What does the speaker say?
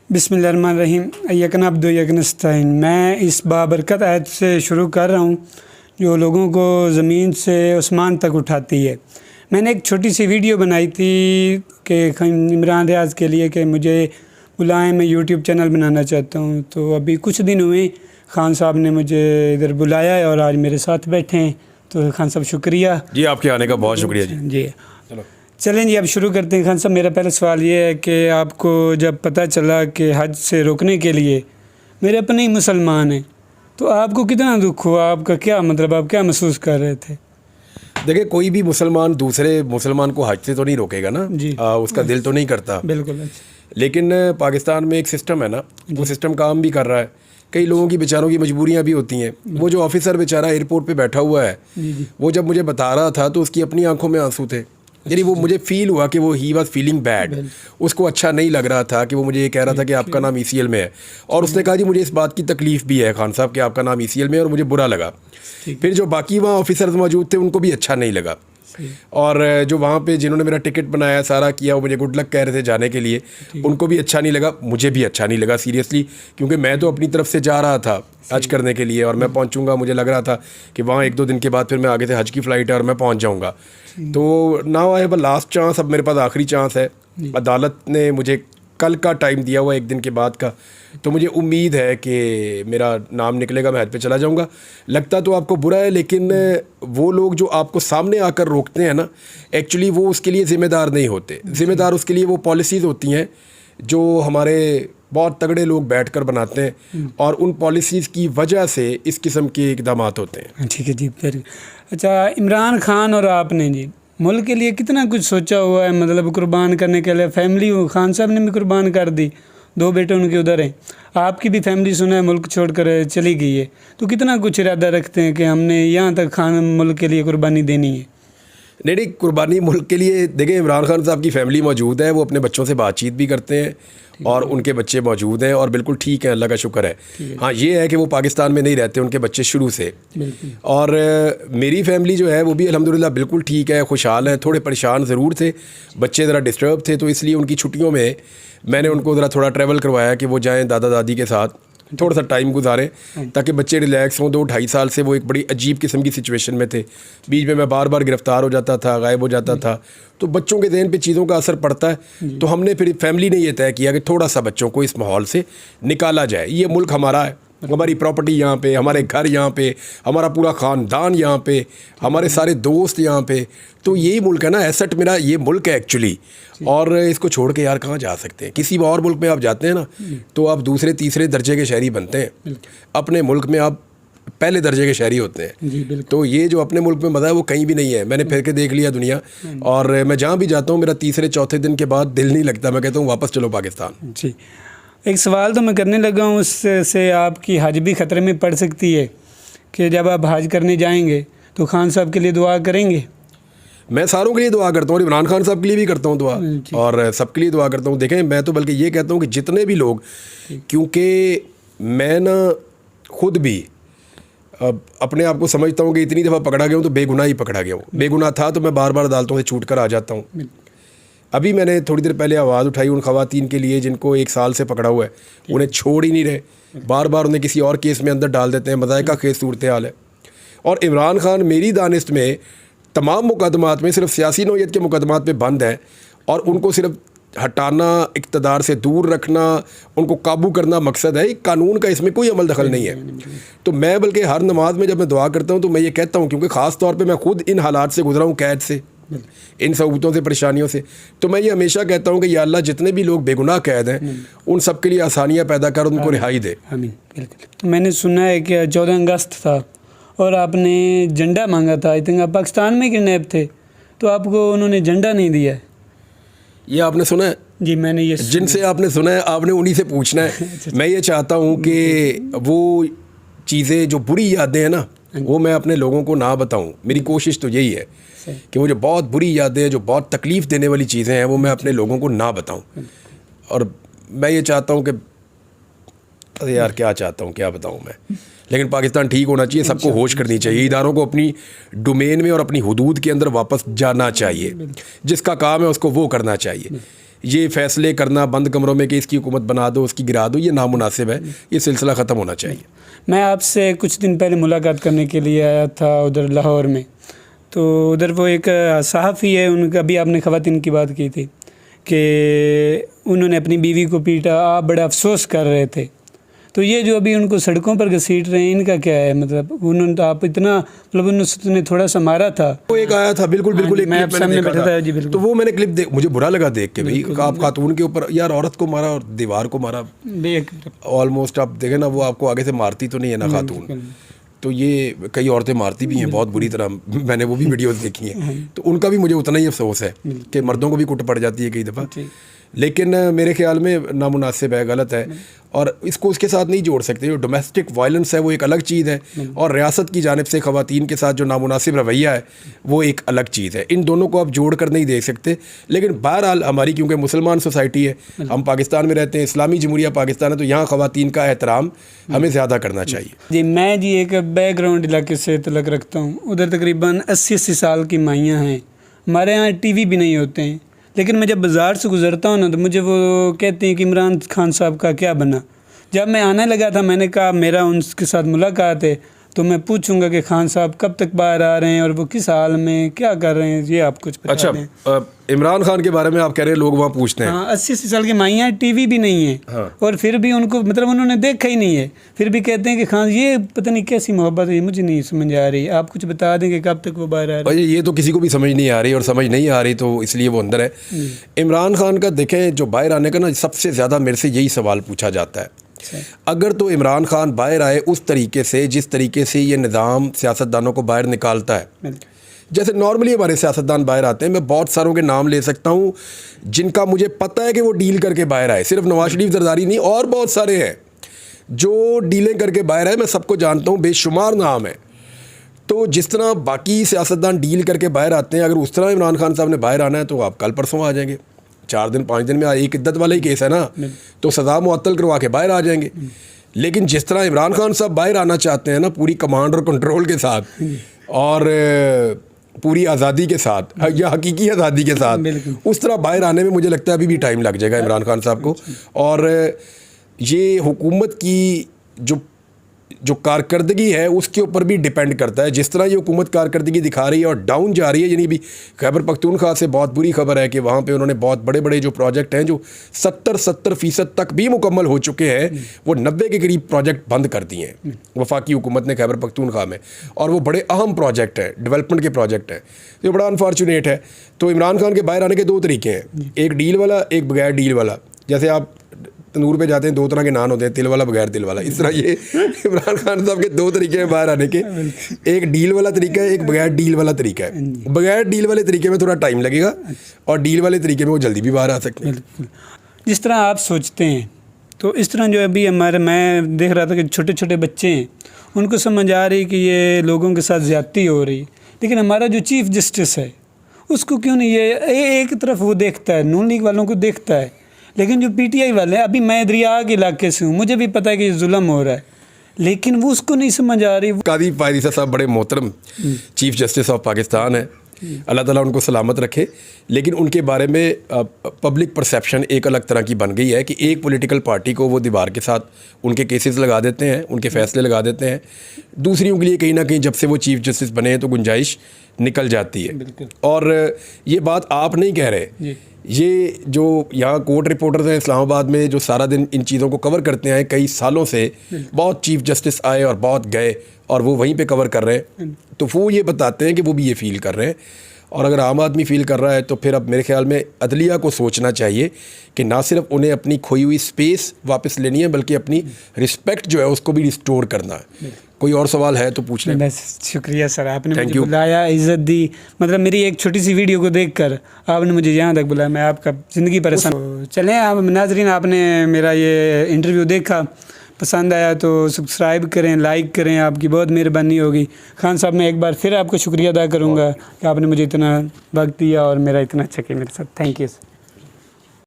बिस्मिल्लाहिर्रहमानिर्रहीम यकन अब्दु यकन नस्तईन। मैं इस बाबरकत आयत से शुरू कर रहा हूँ जो लोगों को ज़मीन से आसमान तक उठाती है। मैंने एक छोटी सी वीडियो बनाई थी कि इमरान रियाज़ के लिए कि मुझे बुलाएं, मैं यूट्यूब चैनल बनाना चाहता हूँ। तो अभी कुछ दिन हुए खान साहब ने मुझे इधर बुलाया है और आज मेरे साथ बैठे हैं। तो खान साहब शुक्रिया जी, आपके आने का बहुत शुक्रिया जी। चलें जी, अब शुरू करते हैं। खान साहब, मेरा पहला सवाल ये है कि आपको जब पता चला कि हज से रोकने के लिए मेरे अपने ही मुसलमान हैं, तो आपको कितना दुख हुआ? आपका क्या मतलब, आप क्या महसूस कर रहे थे? देखिए, कोई भी मुसलमान दूसरे मुसलमान को हज से तो नहीं रोकेगा ना जी। उसका दिल तो नहीं करता, बिल्कुल। लेकिन पाकिस्तान में एक सिस्टम है ना, वो सिस्टम काम भी कर रहा है। कई लोगों की बेचारों की मजबूरियां भी होती हैं। वो जो ऑफिसर बेचारा एयरपोर्ट पे बैठा हुआ है, वो जब मुझे बता रहा था तो उसकी अपनी आंखों में आंसू थे। यानी वो मुझे फील हुआ कि वो ही वॉज फीलिंग बैड। उसको अच्छा नहीं लग रहा था कि वो मुझे ये कह रहा था कि आपका नाम ECL में है, और उसने कहा जी मुझे इस बात की तकलीफ़ भी है खान साहब कि आपका नाम ECL में है, और मुझे बुरा लगा। फिर जो बाकी वहाँ ऑफिसर्स मौजूद थे उनको भी अच्छा नहीं लगा, और जो वहाँ पे जिन्होंने मेरा टिकट बनाया सारा किया, वो मुझे गुड लक कह रहे थे जाने के लिए, उनको भी अच्छा नहीं लगा, मुझे भी अच्छा नहीं लगा सीरियसली, क्योंकि मैं तो अपनी तरफ से जा रहा था हज करने के लिए, और मैं पहुँचूँगा, मुझे लग रहा था कि वहाँ 1-2 दिन के बाद फिर मैं आगे से हज की फ़्लाइट है और मैं पहुँच जाऊँगा। तो now I have a last chance, अब मेरे पास आखिरी चांस है। अदालत ने मुझे कल का टाइम दिया हुआ 1 दिन के बाद का, तो मुझे उम्मीद है कि मेरा नाम निकलेगा, मैं हज पे चला जाऊंगा। लगता तो आपको बुरा है, लेकिन वो लोग जो आपको सामने आकर रोकते हैं ना, एक्चुअली वो उसके लिए ज़िम्मेदार नहीं होते। ज़िम्मेदार उसके लिए वो पॉलिसीज़ होती हैं जो हमारे बहुत तगड़े लोग बैठकर बनाते हैं, और उन पॉलिसीज़ की वजह से इस किस्म के इक़दाम होते हैं। ठीक है जी, फिर अच्छा, इमरान खान और आपने जी मुल्क के लिए कितना कुछ सोचा हुआ है, मतलब कुर्बान करने के लिए? फैमिली खान साहब ने भी कुर्बान कर दी, 2 बेटे उनके उधर हैं, आपकी भी फैमिली सुना है मुल्क छोड़कर चली गई है, तो कितना कुछ इरादा रखते हैं कि हमने यहाँ तक खान मुल्क के लिए कुर्बानी देनी है? नहीं, कुर्बानी मुल्क के लिए, देखिए इमरान खान साहब की फैमिली मौजूद है, वो अपने बच्चों से बातचीत भी करते हैं, और उनके बच्चे मौजूद हैं और बिल्कुल ठीक है, अल्लाह का शुक्र है। हाँ, ये है कि वो पाकिस्तान में नहीं रहते, उनके बच्चे शुरू से, और मेरी फैमिली जो है वो भी अल्हम्दुलिल्लाह बिल्कुल ठीक है, खुशहाल है। थोड़े परेशान ज़रूर थे, बच्चे ज़रा डिस्टर्ब थे, तो इसलिए उनकी छुट्टियों में मैंने उनको ज़रा थोड़ा ट्रैवल करवाया कि वो जाएँ दादा दादी के साथ, थोड़ा सा टाइम गुजारें, ताकि बच्चे रिलैक्स हों। 2-2.5 साल से वो एक बड़ी अजीब किस्म की सिचुएशन में थे। बीच में मैं बार बार गिरफ़्तार हो जाता था, गायब हो जाता था, तो बच्चों के ज़हन पे चीज़ों का असर पड़ता है। तो हमने फिर फैमिली ने ये तय किया कि थोड़ा सा बच्चों को इस माहौल से निकाला जाए। ये मुल्क हमारा है, हमारी प्रॉपर्टी यहाँ पे, हमारे घर यहाँ पे, हमारा पूरा ख़ानदान यहाँ पे, हमारे सारे दोस्त यहाँ पे, तो यही मुल्क है ना, एसेट मेरा ये मुल्क है एक्चुअली। और इसको छोड़ के यार कहाँ जा सकते हैं? किसी और मुल्क में आप जाते हैं ना, तो आप दूसरे तीसरे दर्जे के शहरी बनते हैं, अपने मुल्क में आप पहले दर्जे के शहरी होते हैं। तो ये जो अपने मुल्क में मज़ा है वो कहीं भी नहीं है। मैंने फिर के देख लिया दुनिया, और मैं जहाँ भी जाता हूँ मेरा तीसरे चौथे दिन के बाद दिल नहीं लगता, मैं कहता हूँ वापस चलो पाकिस्तान। जी, एक सवाल तो मैं करने लगा हूँ, उससे आपकी हज भी ख़तरे में पड़ सकती है कि जब आप हज करने जाएंगे तो खान साहब के लिए दुआ करेंगे? मैं सारों के लिए दुआ करता हूँ, इमरान खान साहब के लिए भी करता हूँ दुआ, और सबके लिए दुआ करता हूँ। देखें, मैं तो बल्कि ये कहता हूँ कि जितने भी लोग, क्योंकि मैं ना खुद भी अपने आप को समझता हूँ कि इतनी दफ़ा पकड़ा गया हूँ तो बेगुनाह ही पकड़ा गया हूँ। बेगुनाह था तो मैं बार बार अदालतों से छूट कर आ जाता हूँ। अभी मैंने थोड़ी देर पहले आवाज़ उठाई उन ख़वातीन के लिए जिनको 1 साल से पकड़ा हुआ है, उन्हें छोड़ ही नहीं रहे, बार बार उन्हें किसी और केस में अंदर डाल देते हैं। मज़ायका केस सूरत हाल है। और इमरान खान मेरी दानिस्त में तमाम मुकदमात में सिर्फ सियासी नौयत के मुकदमात पे बंद है, और उनको सिर्फ हटाना, इक़्तिदार से दूर रखना, उनको काबू करना मकसद है। कानून का इसमें कोई अमल दखल नहीं है। तो मैं बल्कि हर नमाज में जब मैं दुआ करता हूँ तो मैं ये कहता हूँ, क्योंकि ख़ास तौर पे मैं खुद इन हालात से गुजरा हूँ, कैद से, इन सबूतों से, परेशानियों से, तो मैं ये हमेशा कहता हूँ कि या अल्लाह जितने भी लोग बेगुनाह कैद हैं उन सब के लिए आसानियाँ पैदा कर, उनको रिहाई दे। बिल्कुल। मैंने सुना है कि 14 अगस्त था और आपने झंडा मांगा था। आई थिंक आप पाकिस्तान में किडनैप थे, तो आपको उन्होंने झंडा नहीं दिया है। ये आपने सुना है? जी, मैंने ये जिनसे आपने सुना है आपने उन्हीं से पूछना है। मैं ये चाहता हूँ कि वो चीज़ें जो बुरी यादें हैं ना, वो मैं अपने लोगों को ना बताऊँ। मेरी कोशिश तो यही है कि वो जो बहुत बुरी यादें, जो बहुत तकलीफ़ देने वाली चीज़ें हैं, वो मैं अपने लोगों को ना बताऊँ। और मैं ये चाहता हूँ कि, अरे यार क्या चाहता हूँ, क्या बताऊँ मैं, लेकिन पाकिस्तान ठीक होना चाहिए, सबको होश करनी चाहिए, इदारों को अपनी डोमेन में और अपनी हुदूद के अंदर वापस जाना चाहिए, जिसका काम है उसको वो करना चाहिए। ये फैसले करना बंद कमरों में कि इसकी हुकूमत बना दो, उसकी गिरा दो, ये नामुनासिब है। ये सिलसिला ख़त्म होना चाहिए। मैं आपसे कुछ दिन पहले मुलाकात करने के लिए आया था उधर लाहौर में, तो उधर वो एक सहाफ़ी है, उनका भी आपने ख़वातीन की बात की थी कि उन्होंने अपनी बीवी को पीटा, आप बड़ा अफसोस कर रहे थे। तो ये जो अभी उनको सड़कों पर घसीट रहे हैं, इनका क्या है? मतलब उन्होंने तो आप इतना मतलब उन्होंने थोड़ा सा मारा था। वो एक आया था बिल्कुल बिल्कुल, एक मैं आप सामने बैठा था जी, बिल्कुल। तो वो मैंने क्लिप देख, मुझे बुरा लगा देख के भाई, आप खातून के ऊपर यार औरत को मारा और दीवार को मारा ऑलमोस्ट। आप देखें ना, वो आपको आगे से मारती तो नहीं है ना खातून, तो ये कई औरतें मारती भी हैं बहुत बुरी तरह, मैंने वो भी वीडियोस देखी हैं। तो उनका भी मुझे उतना ही अफसोस है कि मर्दों को भी कुट पड़ जाती है कई दफ़ा, लेकिन मेरे ख्याल में नामुनासिब है, गलत है, और इसको उसके साथ नहीं जोड़ सकते। जो डोमेस्टिक वायलेंस है वो एक अलग चीज़ है, और रियासत की जानिब से ख़वातीन के साथ जो नामुनासिब रवैया है वो एक अलग चीज़ है। इन दोनों को आप जोड़ कर नहीं देख सकते। लेकिन बहरहाल हमारी क्योंकि मुसलमान सोसाइटी है, हम पाकिस्तान में रहते हैं, इस्लामी जमहूरिया पाकिस्तान है, तो यहाँ ख़वातीन का एहतराम हमें ज़्यादा करना चाहिए। जी, मैं जी एक बैकग्राउंड इलाके से तलक रखता हूँ। उधर तकरीबन 80-80 साल की माइयाँ हैं। हमारे यहाँ टीवी भी नहीं होते हैं, लेकिन मैं जब बाज़ार से गुज़रता हूँ ना, तो मुझे वो कहते हैं कि इमरान खान साहब का क्या बना। जब मैं आने लगा था, मैंने कहा मेरा उनके साथ मुलाकात है, तो मैं पूछूंगा कि खान साहब कब तक बाहर आ रहे हैं और वो किस हाल में क्या कर रहे हैं, ये आप कुछ बता दें। अच्छा, इमरान खान के बारे में आप कह रहे हैं लोग वहाँ पूछते हैं। हाँ, 80-80 साल की माइयाँ, टीवी भी नहीं है। हाँ। और फिर भी उनको मतलब उन्होंने देखा ही नहीं है, फिर भी कहते हैं कि खान, ये पता नहीं कैसी मोहब्बत है, मुझे नहीं समझ आ रही। आप कुछ बता दें कि कब तक वो बाहर आ रहे हैं। ये तो किसी को भी समझ नहीं आ रही, और समझ नहीं आ रही तो इसलिए वो अंदर है। इमरान खान का देखें, जो बाहर आने का ना, सबसे ज़्यादा मेरे से यही सवाल पूछा जाता है। अगर तो इमरान खान बाहर आए उस तरीके से जिस तरीके से ये निज़ाम सियासतदानों को बाहर निकालता है, जैसे नॉर्मली हमारे सियासतदान बाहर आते हैं, मैं बहुत सारों के नाम ले सकता हूँ जिनका मुझे पता है कि वो डील करके बाहर आए, सिर्फ नवाज शरीफ जरदारी नहीं, और बहुत सारे हैं जो डीलें करके बाहर आए, मैं सबको जानता हूँ, बेशुमार नाम है। तो जिस तरह बाकी सियासतदान डील करके बाहर आते हैं, अगर उस तरह इमरान खान साहब ने बाहर आना है तो आप कल परसों आ जाएंगे, 4 दिन 5 दिन में। एक इद्दत वाला ही केस है ना, तो सज़ा मुअत्तल करवा के बाहर आ जाएंगे। लेकिन जिस तरह इमरान खान साहब बाहर आना चाहते हैं ना, पूरी कमांड और कंट्रोल के साथ, और पूरी आज़ादी के साथ, या हकीकी आज़ादी के साथ, उस तरह बाहर आने में मुझे लगता है अभी भी टाइम लग जाएगा इमरान खान साहब को। और ये हुकूमत की जो कारकर्दगी है उसके ऊपर भी डिपेंड करता है। जिस तरह ये हुकूमत कारकर्दगी दिखा रही है और डाउन जा रही है, यानी भी खैबर पख्तूनख्वा से बहुत बुरी खबर है कि वहाँ पे उन्होंने बहुत बड़े बड़े जो प्रोजेक्ट हैं जो 70% तक भी मुकम्मल हो चुके हैं, वो 90 के करीब प्रोजेक्ट बंद कर दिए हैं वफाकी हुकूमत ने खैबर पख्तूनख्वा में, और वो बड़े अहम प्रोजेक्ट हैं, डेवलपमेंट के प्रोजेक्ट हैं। तो ये बड़ा अनफॉर्चुनेट है। तो इमरान खान के बाहर आने के 2 तरीके हैं, एक डील वाला, एक बगैर डील वाला। जैसे आप तंदूर पे जाते हैं, 2 तरह के नान होते हैं, तिल वाला, बगैर तिल वाला। इस तरह ये इमरान खान साहब के 2 तरीके हैं बाहर आने के, एक डील वाला तरीका है, एक बगैर डील वाला तरीका है। बगैर डील वाले तरीके में थोड़ा टाइम लगेगा, और डील वाले तरीके में वो जल्दी भी बाहर आ सकते हैं। जिस तरह आप सोचते हैं, तो इस तरह जो अभी मैं देख रहा था कि छोटे छोटे बच्चे हैं, उनको समझ आ रही कि ये लोगों के साथ ज़्यादती हो रही, लेकिन हमारा जो चीफ़ जस्टिस है उसको क्यों नहीं, ये एक तरफ वो देखता है, नून लीग वालों को देखता है, लेकिन जो पीटीआई वाले हैं, अभी मैं दरिया के इलाके से हूँ, मुझे भी पता है कि जुल्म हो रहा है, लेकिन वो उसको नहीं समझ आ रही। कादी पायरीसा साहब बड़े मोहतरम चीफ जस्टिस ऑफ पाकिस्तान है, अल्लाह ताला उनको सलामत रखे। लेकिन उनके बारे में पब्लिक परसेप्शन एक अलग तरह की बन गई है कि एक पॉलिटिकल पार्टी को वो दीवार के साथ उनके केसेस लगा देते हैं, उनके फैसले लगा देते हैं, दूसरियों के लिए कहीं ना कहीं जब से वो चीफ जस्टिस बने हैं तो गुंजाइश निकल जाती है। और ये बात आप नहीं कह रहे, ये जो यहाँ कोर्ट रिपोर्टर्स हैं इस्लामाबाद में जो सारा दिन इन चीज़ों को कवर करते हैं कई सालों से, बहुत चीफ जस्टिस आए और बहुत गए और वो वहीं पे कवर कर रहे हैं, तो वो ये बताते हैं कि वो भी ये फ़ील कर रहे हैं। और अगर आम आदमी फ़ील कर रहा है तो फिर अब मेरे ख्याल में अदलिया को सोचना चाहिए कि ना सिर्फ उन्हें अपनी खोई हुई स्पेस वापस लेनी है, बल्कि अपनी रिस्पेक्ट जो है उसको भी रिस्टोर करना है। कोई और सवाल है तो पूछ लें। बस शुक्रिया सर, आपने मुझे बुलाया, इज़्ज़त दी, मतलब मेरी एक छोटी सी वीडियो को देखकर आपने मुझे यहाँ तक बुलाया, मैं आपका ज़िंदगी परेशान। चलें आप नाज़रीन, आपने मेरा ये इंटरव्यू देखा, पसंद आया तो सब्सक्राइब करें, लाइक करें, आपकी बहुत मेहरबानी होगी। खान साहब, मैं एक बार फिर आपको शुक्रिया अदा करूँगा कि आपने मुझे इतना वक्त दिया और मेरा इतना अच्छा किया मेरे साथ। Thank you sir.